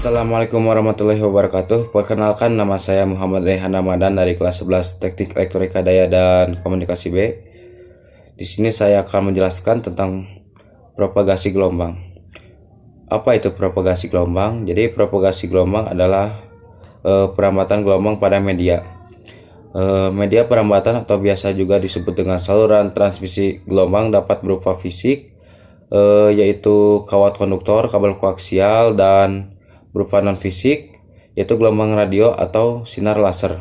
Assalamualaikum warahmatullahi wabarakatuh. Perkenalkan, nama saya Muhammad Rehan Ramadan dari kelas 11 Teknik Elektronika Daya dan Komunikasi B. Di sini saya akan menjelaskan tentang propagasi gelombang. Apa itu propagasi gelombang? Jadi propagasi gelombang adalah perambatan gelombang pada media. Media perambatan atau biasa juga disebut dengan saluran transmisi gelombang dapat berupa fisik, yaitu kawat konduktor, kabel koaksial, dan berupa non-fisik, yaitu gelombang radio atau sinar laser.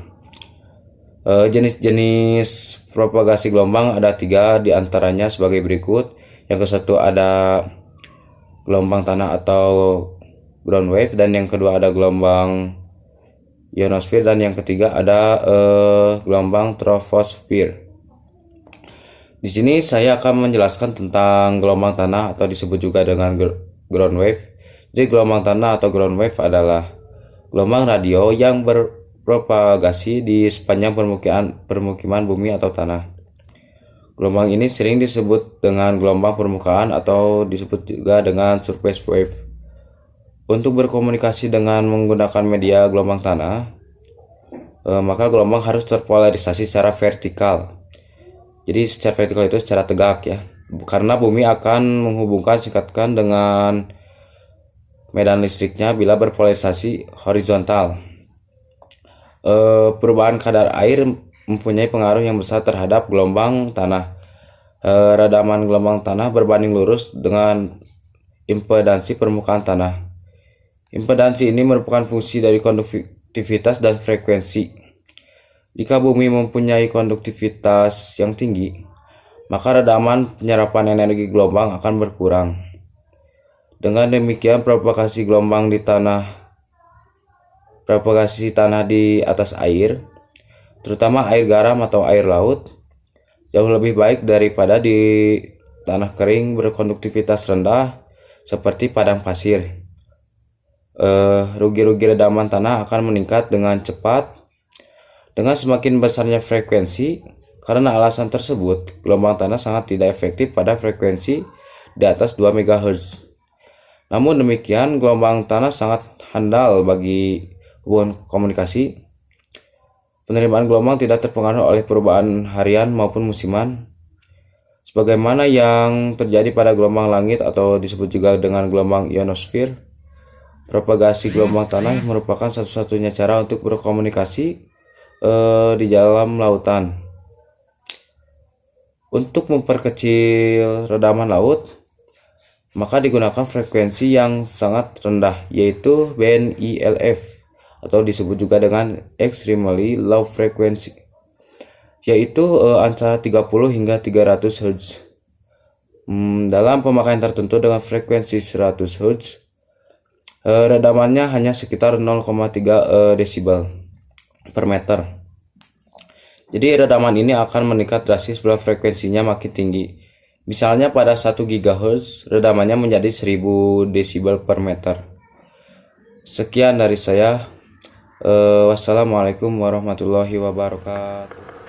Jenis-jenis propagasi gelombang ada 3, diantaranya sebagai berikut. Yang ke-1 ada gelombang tanah atau ground wave, dan yang kedua ada gelombang ionosfer, dan yang ketiga ada gelombang troposfer. Di sini saya akan menjelaskan tentang gelombang tanah atau disebut juga dengan ground wave. Jadi gelombang tanah atau ground wave adalah gelombang radio yang berpropagasi di sepanjang permukiman bumi atau tanah. Gelombang ini sering disebut dengan gelombang permukaan atau disebut juga dengan surface wave. Untuk berkomunikasi dengan menggunakan media gelombang tanah, maka gelombang harus terpolarisasi secara vertikal. Jadi secara vertikal itu secara tegak ya, karena bumi akan singkatkan dengan medan listriknya bila berpolarisasi horizontal. Perubahan kadar air mempunyai pengaruh yang besar terhadap gelombang tanah. Redaman gelombang tanah berbanding lurus dengan impedansi permukaan tanah. Impedansi ini merupakan fungsi dari konduktivitas dan frekuensi. Jika bumi mempunyai konduktivitas yang tinggi, maka redaman penyerapan energi gelombang akan berkurang. Dengan demikian, propagasi tanah di atas air, terutama air garam atau air laut, jauh lebih baik daripada di tanah kering berkonduktivitas rendah seperti padang pasir. Rugi-rugi redaman tanah akan meningkat dengan cepat dengan semakin besarnya frekuensi. Karena alasan tersebut, gelombang tanah sangat tidak efektif pada frekuensi di atas 2 MHz. Namun demikian, gelombang tanah sangat handal bagi hubungan komunikasi. Penerimaan gelombang tidak terpengaruh oleh perubahan harian maupun musiman, sebagaimana yang terjadi pada gelombang langit atau disebut juga dengan gelombang ionosfer. Propagasi gelombang tanah merupakan satu-satunya cara untuk berkomunikasi di dalam lautan. Untuk memperkecil redaman laut, maka digunakan frekuensi yang sangat rendah, yaitu BNILF atau disebut juga dengan extremely low frequency, yaitu antara 30 hingga 300 Hz. Dalam pemakaian tertentu dengan frekuensi 100 Hz, redamannya hanya sekitar 0,3 desibel per meter. Jadi redaman ini akan meningkat drastis bila frekuensinya makin tinggi. Misalnya pada 1 GHz, redamannya menjadi 1000 desibel per meter. Sekian dari saya. Wassalamualaikum warahmatullahi wabarakatuh.